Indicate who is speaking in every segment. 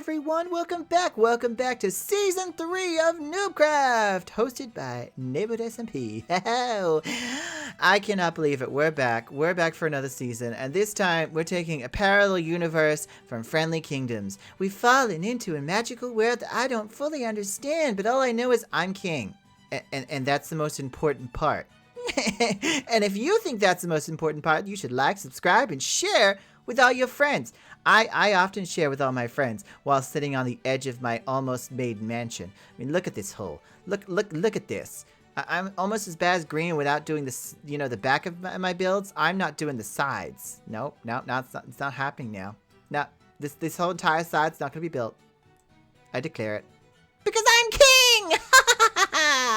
Speaker 1: everyone, welcome back to Season 3 of Newbcraft, hosted by Neighborhood SMP. I cannot believe it, we're back for another season, and this time we're taking a parallel universe from Friendly Kingdoms. We've fallen into a magical world that I don't fully understand, but all I know is I'm king, and that's the most important part. And if you think that's the most important part, you should like, subscribe, and share with all your friends. I often share with all my friends while sitting on the edge of my almost made mansion. I mean, look at this hole. Look at this. I'm almost as bad as green without doing this, you know, the back of my builds. I'm not doing the sides. No, it's not happening now. No, this whole entire side's not going to be built. I declare it. Because I'm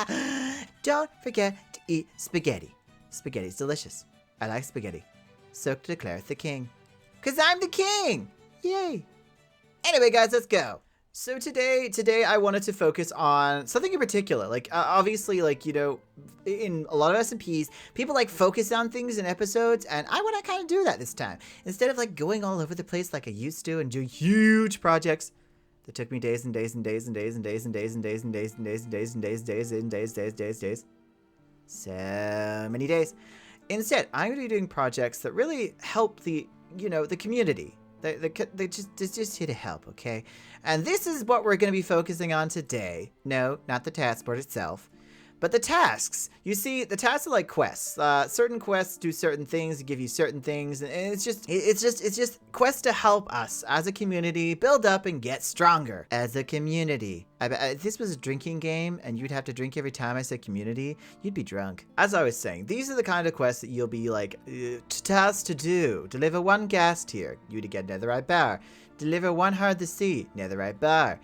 Speaker 1: king! Don't forget to eat spaghetti. Spaghetti's delicious. I like spaghetti. So declareth the king. Because I'm the king! Yay! Anyway, guys, let's go. So today I wanted to focus on something in particular. Like, obviously, like, you know, in a lot of SMPs, people, like, focus on things in episodes, and I want to kind of do that this time. Instead of, like, going all over the place like I used to and doing huge projects that took me days and days and days and days and days and days and days and days and days and days and days and days. So many days. Instead, I'm going to be doing projects that really help the, you know, the community. They're just here to help, okay? And this is what we're going to be focusing on today. No, not the task board itself, but the tasks. You see, the tasks are like quests. Certain quests do certain things, give you certain things, and it's just quests to help us as a community build up and get stronger as a community. If this was a drinking game and you'd have to drink every time I said community, you'd be drunk. As I was saying, these are the kind of quests that you'll be like tasked to do. Deliver 1 gas tier, you to get netherite bar. Deliver 1 heart the sea, netherite bar.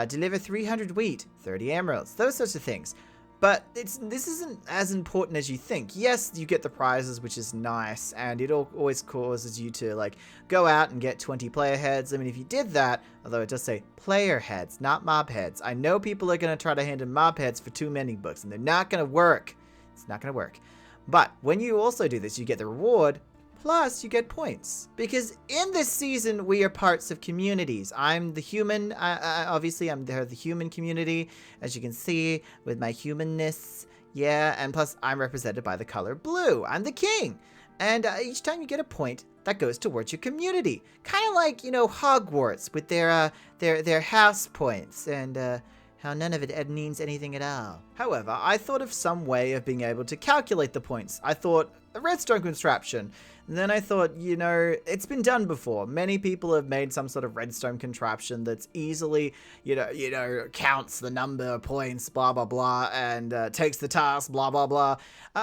Speaker 1: Deliver 300 wheat, 30 emeralds, those sorts of things. But this isn't as important as you think. Yes, you get the prizes, which is nice, and it always causes you to, like, go out and get 20 player heads. I mean, if you did that, although it does say player heads, not mob heads. I know people are going to try to hand in mob heads for 2 mending books, and they're not going to work. It's not going to work. But when you also do this, you get the reward, plus you get points. Because in this season, we are parts of communities. I'm the human, obviously I'm the human community, as you can see, with my humanness. Yeah, and plus I'm represented by the color blue. I'm the king. And each time you get a point, that goes towards your community. Kind of like, you know, Hogwarts with their house points and how none of it means anything at all. However, I thought of some way of being able to calculate the points. I thought a redstone contraption. And then I thought, you know, it's been done before. Many people have made some sort of redstone contraption that's easily, you know, counts the number of points, blah, blah, blah, and takes the task, blah, blah, blah.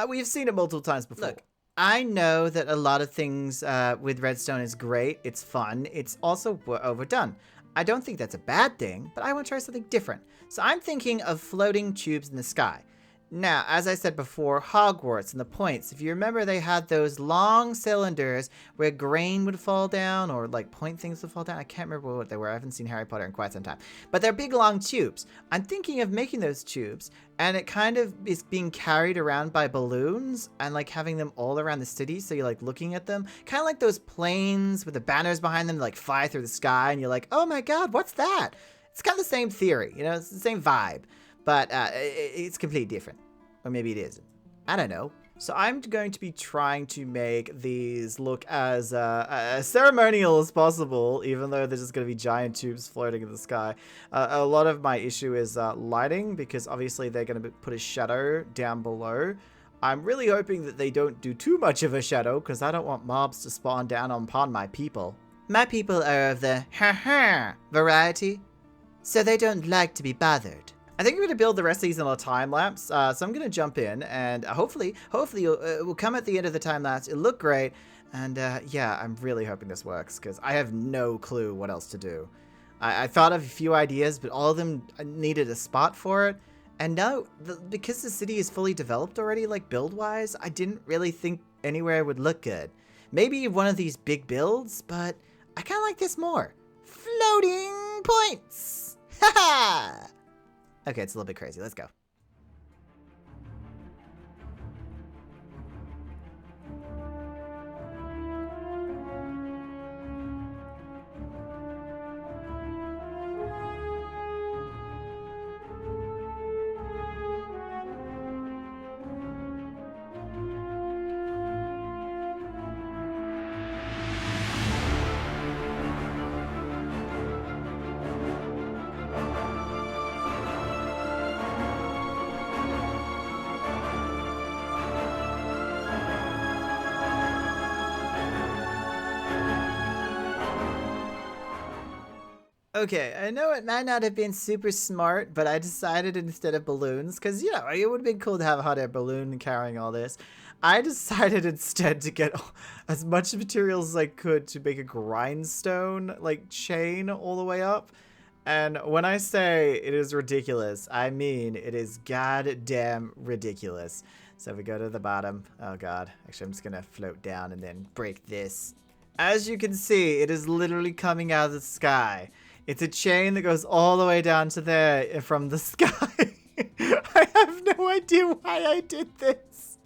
Speaker 1: We've seen it multiple times before. Look, I know that a lot of things with redstone is great. It's fun. It's also overdone. I don't think that's a bad thing, but I want to try something different. So I'm thinking of floating tubes in the sky. Now, as I said before, Hogwarts and the points, if you remember, they had those long cylinders where grain would fall down or like point things would fall down. I can't remember what they were. I haven't seen Harry Potter in quite some time. But they're big, long tubes. I'm thinking of making those tubes, and it kind of is being carried around by balloons and like having them all around the city. So you're like looking at them, kind of like those planes with the banners behind them that like fly through the sky. And you're like, oh my God, what's that? It's kind of the same theory, you know, it's the same vibe. But it's completely different. Or maybe it isn't. I don't know. So I'm going to be trying to make these look as ceremonial as possible, even though they're just going to be giant tubes floating in the sky. A lot of my issue is lighting, because obviously they're going to put a shadow down below. I'm really hoping that they don't do too much of a shadow, because I don't want mobs to spawn down upon my people. My people are of the ha-ha variety, so they don't like to be bothered. I think I'm going to build the rest of these in a time lapse, so I'm going to jump in, and hopefully it will come at the end of the time lapse. It'll look great, and yeah, I'm really hoping this works, because I have no clue what else to do. I thought of a few ideas, but all of them needed a spot for it, and now, because the city is fully developed already, like build-wise, I didn't really think anywhere would look good. Maybe one of these big builds, but I kind of like this more. Floating points! Ha-ha! Okay, it's a little bit crazy. Let's go. Okay, I know it might not have been super smart, but I decided instead of balloons, because, you know, it would have been cool to have a hot air balloon carrying all this. I decided instead to get as much materials as I could to make a grindstone, like, chain all the way up. And when I say it is ridiculous, I mean it is goddamn ridiculous. So if we go to the bottom, oh god, actually I'm just gonna float down and then break this. As you can see, it is literally coming out of the sky. It's a chain that goes all the way down to there from the sky. I have no idea why I did this.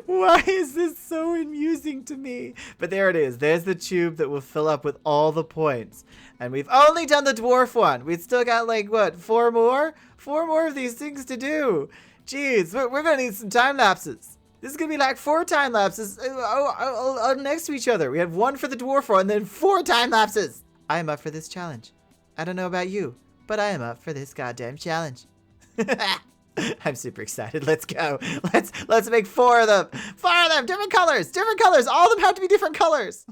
Speaker 1: Why is this so amusing to me? But there it is. There's the tube that will fill up with all the points. And we've only done the dwarf one. We've still got like, what, 4 more? 4 more of these things to do. Jeez, we're going to need some time lapses. This is going to be like 4 time lapses next to each other. We have 1 for the dwarf one and then 4 time lapses. I am up for this challenge. I don't know about you, but I am up for this goddamn challenge. I'm super excited. Let's go. Let's make 4 of them. 4 of them. Different colors. Different colors. All of them have to be different colors.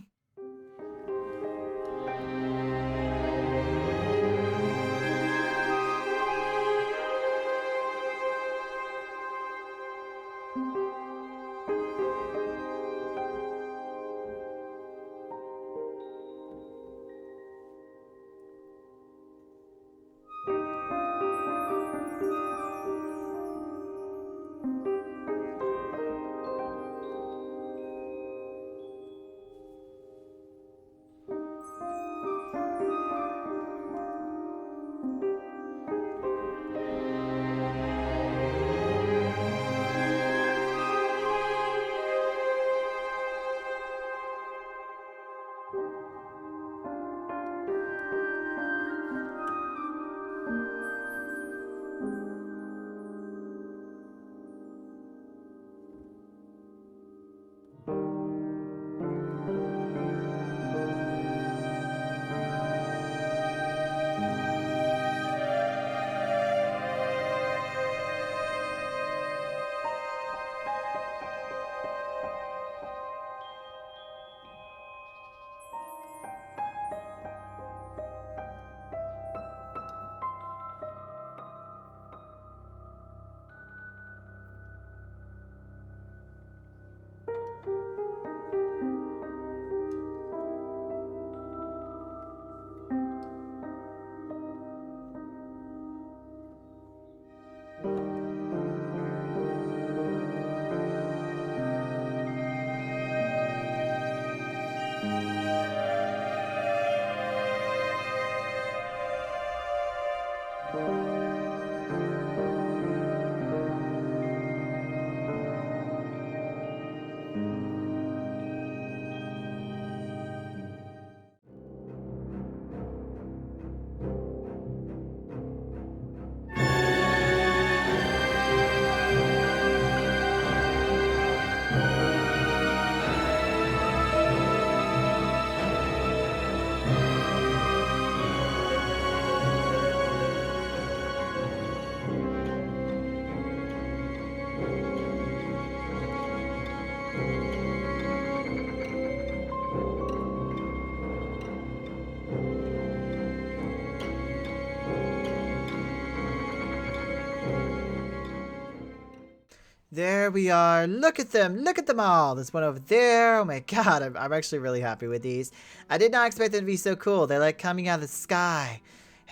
Speaker 1: There we are. Look at them. Look at them all. There's one over there. Oh my god, I'm actually really happy with these. I did not expect them to be so cool. They're like coming out of the sky.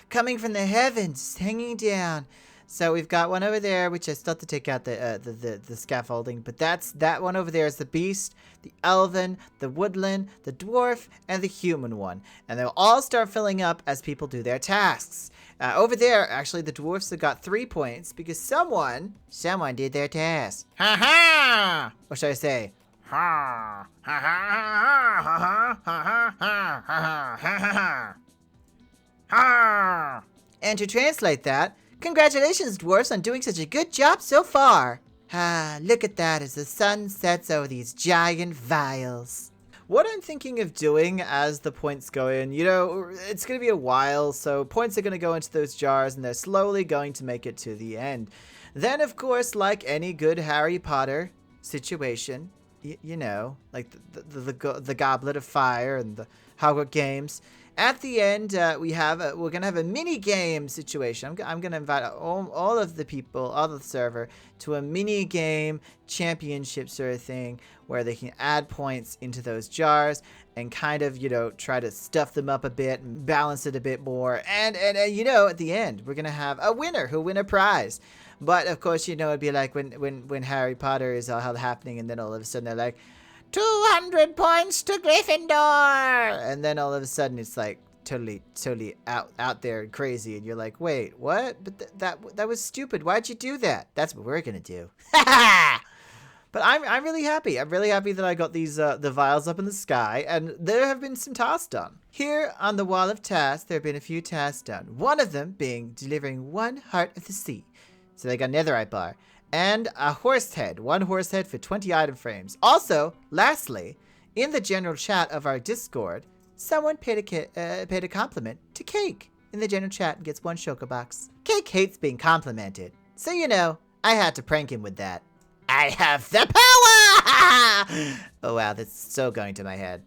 Speaker 1: Coming from the heavens, hanging down. So we've got one over there, which I still have to take out the scaffolding. But that one over there is the beast, the elven, the woodland, the dwarf, and the human one. And they'll all start filling up as people do their tasks. Over there, actually, the dwarfs have got 3 points because someone did their task. Ha ha! What should I say? Ha ha ha ha ha ha ha ha ha ha. And to translate that, congratulations, dwarfs, on doing such a good job so far. Ah, look at that as the sun sets over these giant vials. What I'm thinking of doing as the points go in, you know, it's going to be a while, so points are going to go into those jars and they're slowly going to make it to the end. Then, of course, like any good Harry Potter situation, you know, like the Goblet of Fire and the Hogwarts games, At the end, we're gonna have a mini game situation. I'm gonna invite all of the people, all of the server, to a mini game championship sort of thing where they can add points into those jars and kind of, you know, try to stuff them up a bit and balance it a bit more. And you know, at the end, we're gonna have a winner who'll win a prize. But of course, you know, it'd be like when Harry Potter is all happening, and then all of a sudden they're like, 200 points to Gryffindor! And then all of a sudden it's like totally out there and crazy, and you're like, wait, what? But that was stupid. Why'd you do that? That's what we're gonna do. But I'm really happy. I'm really happy that I got these the vials up in the sky, and there have been some tasks done. Here on the wall of tasks, there have been a few tasks done. One of them being delivering 1 heart of the sea. So they got a netherite bar. And a horse head. 1 horse head for 20 item frames. Also, lastly, in the general chat of our Discord, someone paid a compliment to Cake in the general chat and gets 1 Shulker box. Cake hates being complimented. So, you know, I had to prank him with that. I have the power! Oh, wow, that's so going to my head.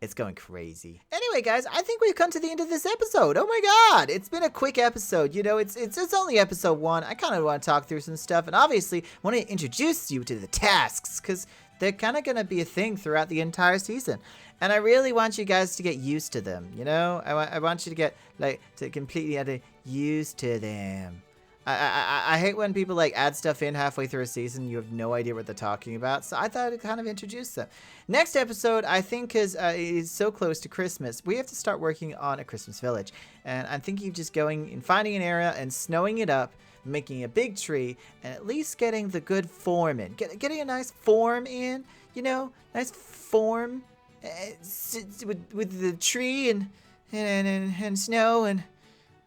Speaker 1: It's going crazy. Anyway, guys, I think we've come to the end of this episode. Oh my god, it's been a quick episode. You know, it's only episode 1. I kind of want to talk through some stuff, and obviously want to introduce you to the tasks, because they're kind of going to be a thing throughout the entire season. And I really want you guys to get used to them, you know? I want you to get, like, to completely get used to them. I hate when people like add stuff in halfway through a season. You have no idea what they're talking about. So I thought I'd kind of introduce them. Next episode, I think, because it is so close to Christmas, we have to start working on a Christmas village. And I'm thinking of just going and finding an area and snowing it up, making a big tree, and at least getting the good form in. Getting a nice form in, you know, nice form with the tree and snow and...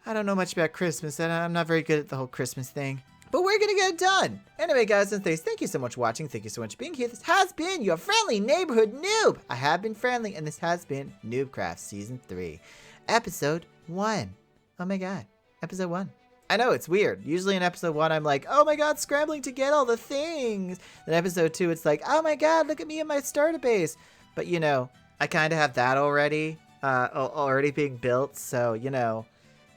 Speaker 1: I don't know much about Christmas, and I'm not very good at the whole Christmas thing. But we're gonna get it done! Anyway, guys and things, thank you so much for watching. Thank you so much for being here. This has been your friendly neighborhood noob! I have been friendly, and this has been Newbcraft Season 3. Episode 1. Oh my god. Episode 1. I know, it's weird. Usually in episode 1, I'm like, oh my god, scrambling to get all the things! Then episode 2, it's like, oh my god, look at me in my starter base! But, you know, I kind of have that already being built, so, you know...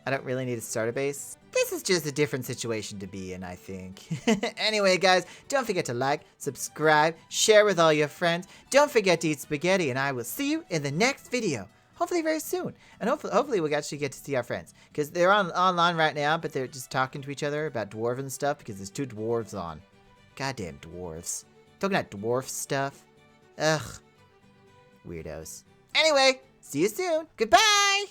Speaker 1: I don't really need a starter base. This is just a different situation to be in, I think. Anyway, guys, don't forget to like, subscribe, share with all your friends. Don't forget to eat spaghetti, and I will see you in the next video. Hopefully very soon. And hopefully we'll actually get to see our friends. Because they're online right now, but they're just talking to each other about dwarf and stuff because there's 2 dwarves on. Goddamn dwarves. Talking about dwarf stuff. Ugh. Weirdos. Anyway, see you soon. Goodbye!